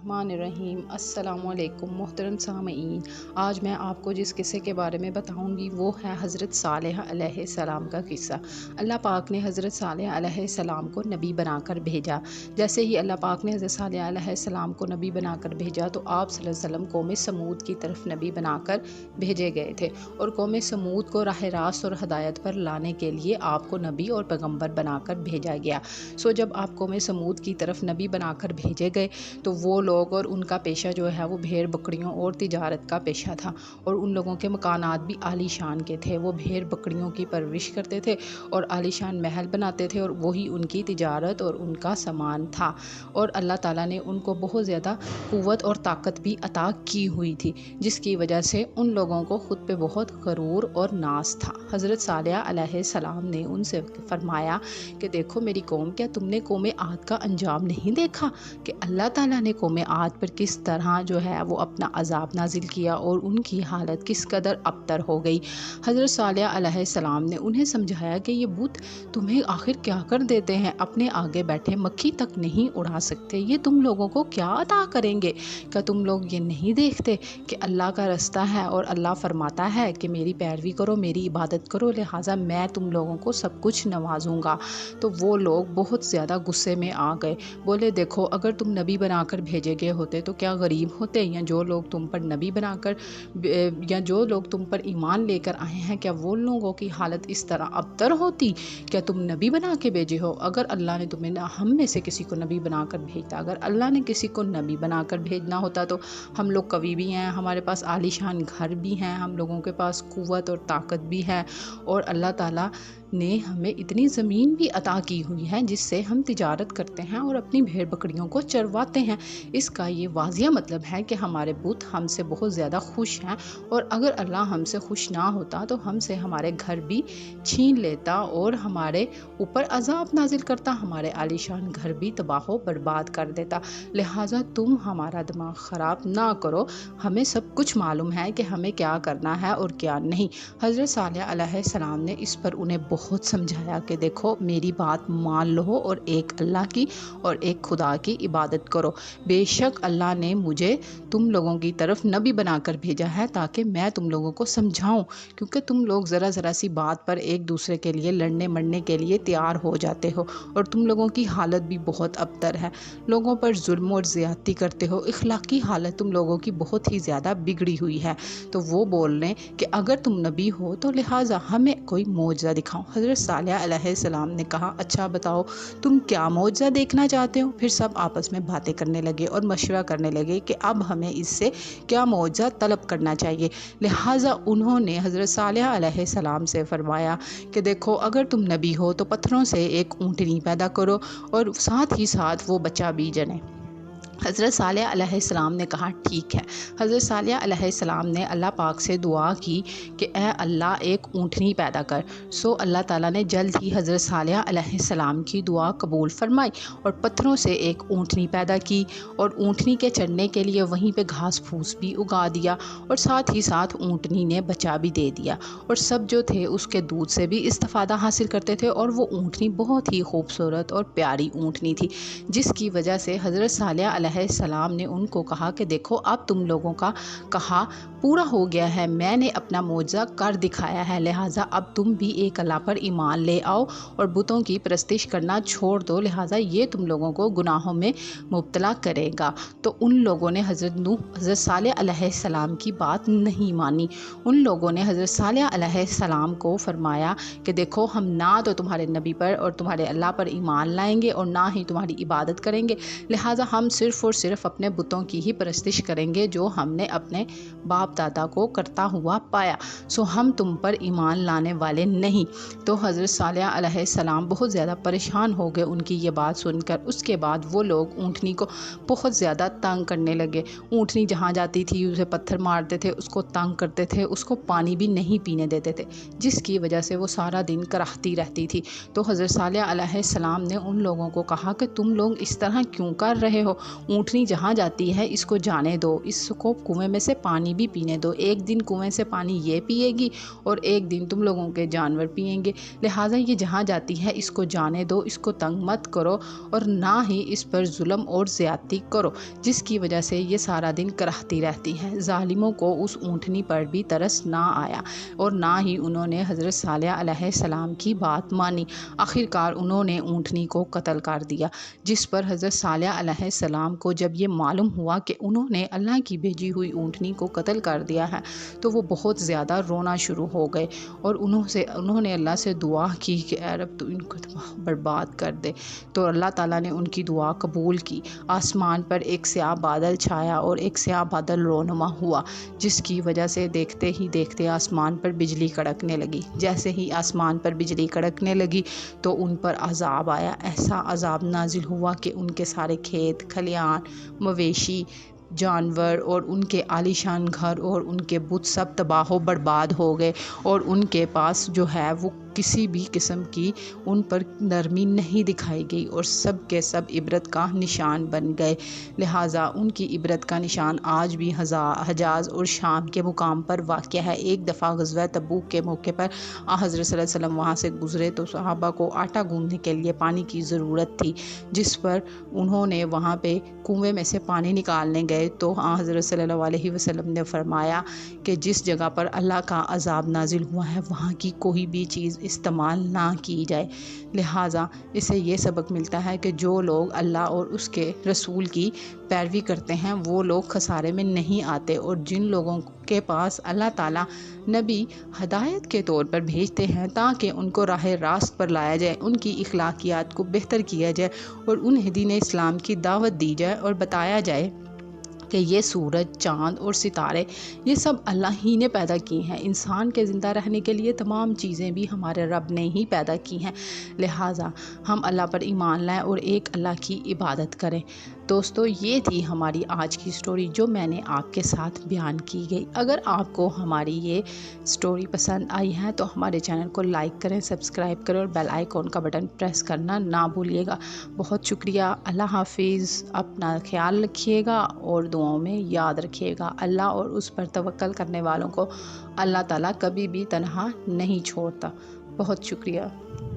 الرحمن الرحیم۔ السلام علیکم محترم سامعین، آج میں آپ کو جس قصے کے بارے میں بتاؤں گی وہ ہے حضرت صالح علیہ السلام کا قصہ۔ اللہ پاک نے حضرت صالح علیہ السلام کو نبی بنا کر بھیجا۔ جیسے ہی اللہ پاک نے حضرت صالح علیہ السلام کو نبی بنا کر بھیجا تو آپ صلی اللہ علیہ وسلم قوم سمود کی طرف نبی بنا کر بھیجے گئے تھے، اور قوم سمود کو راہ راست اور ہدایت پر لانے کے لیے آپ کو نبی اور پیغمبر بنا کر بھیجا گیا۔ جب آپ قوم سمود کی طرف نبی بنا کر بھیجے گئے تو وہ لوگ اور ان کا پیشہ جو ہے وہ بھیڑ بکریوں اور تجارت کا پیشہ تھا، اور ان لوگوں کے مکانات بھی عالی شان کے تھے۔ وہ بھیڑ بکریوں کی پرورش کرتے تھے اور عالی شان محل بناتے تھے، اور وہی ان کی تجارت اور ان کا سامان تھا، اور اللہ تعالیٰ نے ان کو بہت زیادہ قوت اور طاقت بھی عطا کی ہوئی تھی، جس کی وجہ سے ان لوگوں کو خود پہ بہت غرور اور ناز تھا۔ حضرت صالح علیہ السلام نے ان سے فرمایا کہ دیکھو میری قوم، کیا تم نے قوم عاد کا انجام نہیں دیکھا کہ اللہ تعالیٰ نے قوم عاد پر کس طرح جو ہے وہ اپنا عذاب نازل کیا اور ان کی حالت کس قدر ابتر ہو گئی۔ حضرت صالح علیہ السلام نے انہیں سمجھایا کہ یہ بت تمہیں آخر کیا کر دیتے ہیں، اپنے آگے بیٹھے مکھی تک نہیں اڑا سکتے، یہ تم لوگوں کو کیا عطا کریں گے؟ کیا تم لوگ یہ نہیں دیکھتے کہ اللہ کا رستہ ہے اور اللہ فرماتا ہے کہ میری پیروی کرو، میری عبادت کرو، لہٰذا میں تم لوگوں کو سب کچھ نوازوں گا۔ تو وہ لوگ بہت زیادہ غصے میں آ گئے، بولے دیکھو اگر تم نبی بنا کر بھیجے گئے ہوتے تو کیا غریب ہوتے، یا جو لوگ تم پر نبی بنا کر یا جو لوگ تم پر ایمان لے کر آئے ہیں کیا وہ لوگوں کی حالت اس طرح ابتر ہوتی؟ کیا تم نبی بنا کے بھیجے ہو؟ اگر اللہ نے تمہیں ہم میں سے کسی کو نبی بنا کر بھیجتا، اگر اللہ نے کسی کو نبی بنا کر بھیجنا ہوتا تو ہم لوگ قوی بھی ہیں، ہمارے پاس عالی شان گھر بھی ہیں، ہم لوگوں کے پاس قوت اور طاقت بھی ہے، اور اللہ تعالیٰ نے ہمیں اتنی زمین بھی عطا کی ہوئی ہے جس سے ہم تجارت کرتے ہیں اور اپنی بھیڑ بکریوں کو چرواتے ہیں۔ اس کا یہ واضح مطلب ہے کہ ہمارے بت ہم سے بہت زیادہ خوش ہیں، اور اگر اللہ ہم سے خوش نہ ہوتا تو ہم سے ہمارے گھر بھی چھین لیتا اور ہمارے اوپر عذاب نازل کرتا، ہمارے عالی شان گھر بھی تباہ و برباد کر دیتا۔ لہٰذا تم ہمارا دماغ خراب نہ کرو، ہمیں سب کچھ معلوم ہے کہ ہمیں کیا کرنا ہے اور کیا نہیں۔ حضرت صالح علیہ السلام نے اس پر انہیں بہت سمجھایا کہ دیکھو میری بات مان لو اور ایک اللہ کی اور ایک خدا کی عبادت کرو۔ بے شک اللہ نے مجھے تم لوگوں کی طرف نبی بنا کر بھیجا ہے تاکہ میں تم لوگوں کو سمجھاؤں، کیونکہ تم لوگ ذرا سی بات پر ایک دوسرے کے لیے لڑنے مرنے کے لیے تیار ہو جاتے ہو، اور تم لوگوں کی حالت بھی بہت ابتر ہے، لوگوں پر ظلم اور زیادتی کرتے ہو، اخلاقی حالت تم لوگوں کی بہت ہی زیادہ بگڑی ہوئی ہے۔ تو وہ بول رہے ہیں کہ اگر تم نبی ہو تو لہٰذا ہمیں کوئی معجزہ دکھاؤ۔ حضرت صالح علیہ السلام نے کہا اچھا بتاؤ تم کیا معجزہ دیکھنا چاہتے ہو؟ پھر سب آپس میں باتیں کرنے لگے اور مشورہ کرنے لگے کہ اب ہمیں اس سے کیا معجزہ طلب کرنا چاہیے۔ لہٰذا انہوں نے حضرت صالح علیہ السلام سے فرمایا کہ دیکھو اگر تم نبی ہو تو پتھروں سے ایک اونٹنی پیدا کرو اور ساتھ ہی ساتھ وہ بچہ بھی جنے۔ حضرت صالح علیہ السلام نے کہا ٹھیک ہے۔ حضرت صالح علیہ السلام نے اللہ پاک سے دعا کی کہ اے اللہ ایک اونٹنی پیدا کر۔ سو اللہ تعالیٰ نے جلد ہی حضرت صالح علیہ السلام کی دعا قبول فرمائی اور پتھروں سے ایک اونٹنی پیدا کی، اور اونٹنی کے چڑھنے کے لیے وہیں پہ گھاس پھوس بھی اگا دیا، اور ساتھ ہی ساتھ اونٹنی نے بچہ بھی دے دیا، اور سب جو تھے اس کے دودھ سے بھی استفادہ حاصل کرتے تھے، اور وہ اونٹنی بہت ہی خوبصورت اور پیاری اونٹنی تھی، جس کی وجہ سے حضرت صالح علیہ السلام نے ان کو کہا کہ دیکھو اب تم لوگوں کا کہا پورا ہو گیا ہے، میں نے اپنا معجزہ کر دکھایا ہے، لہٰذا اب تم بھی ایک اللہ پر ایمان لے آؤ اور بتوں کی پرستش کرنا چھوڑ دو، لہٰذا یہ تم لوگوں کو گناہوں میں مبتلا کرے گا۔ تو ان لوگوں نے حضرت صالح علیہ السلام کی بات نہیں مانی۔ ان لوگوں نے حضرت صالح علیہ السلام کو فرمایا کہ دیکھو ہم نہ تو تمہارے نبی پر اور تمہارے اللہ پر ایمان لائیں گے اور نہ ہی تمہاری عبادت کریں گے، لہٰذا ہم صرف اور صرف اپنے بتوں کی ہی پرستش کریں گے جو ہم نے اپنے باپ دادا کو کرتا ہوا پایا، سو ہم تم پر ایمان لانے والے نہیں۔ تو حضرت صالح علیہ السلام بہت زیادہ پریشان ہو گئے ان کی یہ بات سن کر۔ اس کے بعد وہ لوگ اونٹنی کو بہت زیادہ تنگ کرنے لگے، اونٹنی جہاں جاتی تھی اسے پتھر مارتے تھے، اس کو تنگ کرتے تھے، اس کو پانی بھی نہیں پینے دیتے تھے، جس کی وجہ سے وہ سارا دن کراہتی رہتی تھی۔ تو حضرت صالح علیہ السلام نے ان لوگوں کو کہا کہ تم لوگ اس طرح کیوں کر رہے ہو؟ اونٹنی جہاں جاتی ہے اس کو جانے دو، اس کو کنویں میں سے پانی بھی پینے دو، ایک دن کنویں سے پانی یہ پیے گی اور ایک دن تم لوگوں کے جانور پیئیں گے، لہٰذا یہ جہاں جاتی ہے اس کو جانے دو، اس کو تنگ مت کرو اور نہ ہی اس پر ظلم اور زیادتی کرو، جس کی وجہ سے یہ سارا دن کراہتی رہتی ہے۔ ظالموں کو اس اونٹنی پر بھی ترس نہ آیا اور نہ ہی انہوں نے حضرت صالح علیہ السلام کی بات مانی، آخر کار انہوں نے اونٹنی کو قتل کر دیا، جس پر حضرت صالح علیہ السلام کو جب یہ معلوم ہوا کہ انہوں نے اللہ کی بھیجی ہوئی اونٹنی کو قتل کر دیا ہے تو وہ بہت زیادہ رونا شروع ہو گئے اور انہوں نے اللہ سے دعا کی کہ اے رب تو ان کو برباد کر دے، تو اللہ تعالیٰ نے ان کی دعا قبول کی۔ آسمان پر ایک سیاہ بادل چھایا اور ایک سیاہ بادل رونما ہوا، جس کی وجہ سے دیکھتے ہی دیکھتے آسمان پر بجلی کڑکنے لگی، جیسے ہی آسمان پر بجلی کڑکنے لگی تو ان پر عذاب آیا، ایسا عذاب نازل ہوا کہ ان کے سارے کھیت کھلیان، مویشی، جانور اور ان کے عالیشان گھر اور ان کے بت سب تباہ و برباد ہو گئے، اور ان کے پاس جو ہے وہ کسی بھی قسم کی ان پر نرمی نہیں دکھائی گئی اور سب کے سب عبرت کا نشان بن گئے۔ لہٰذا ان کی عبرت کا نشان آج بھی حجاز اور شام کے مقام پر واقع ہے۔ ایک دفعہ غزوہ تبوک کے موقع پر حضرت صلی اللہ علیہ وسلم وہاں سے گزرے تو صحابہ کو آٹا گوندھنے کے لیے پانی کی ضرورت تھی، جس پر انہوں نے وہاں پہ کنویں میں سے پانی نکالنے گئے تو حضرت صلی اللہ علیہ وسلم نے فرمایا کہ جس جگہ پر اللہ کا عذاب نازل ہوا ہے وہاں کی کوئی بھی چیز استعمال نہ کی جائے۔ لہٰذا اس سے یہ سبق ملتا ہے کہ جو لوگ اللہ اور اس کے رسول کی پیروی کرتے ہیں وہ لوگ خسارے میں نہیں آتے، اور جن لوگوں کے پاس اللہ تعالیٰ نبی ہدایت کے طور پر بھیجتے ہیں تاکہ ان کو راہ راست پر لایا جائے، ان کی اخلاقیات کو بہتر کیا جائے اور انہیں دین اسلام کی دعوت دی جائے اور بتایا جائے کہ یہ سورج، چاند اور ستارے یہ سب اللہ ہی نے پیدا کی ہیں، انسان کے زندہ رہنے کے لیے تمام چیزیں بھی ہمارے رب نے ہی پیدا کی ہیں، لہٰذا ہم اللہ پر ایمان لائیں اور ایک اللہ کی عبادت کریں۔ دوستو، یہ تھی ہماری آج کی سٹوری جو میں نے آپ کے ساتھ بیان کی گئی۔ اگر آپ کو ہماری یہ سٹوری پسند آئی ہے تو ہمارے چینل کو لائک کریں، سبسکرائب کریں اور بیل آئیکن کا بٹن پریس کرنا نہ بھولیے گا۔ بہت شکریہ، اللہ حافظ، اپنا خیال رکھیے گا اور دعاؤں میں یاد رکھیے گا۔ اللہ اور اس پر توکل کرنے والوں کو اللہ تعالیٰ کبھی بھی تنہا نہیں چھوڑتا۔ بہت شکریہ۔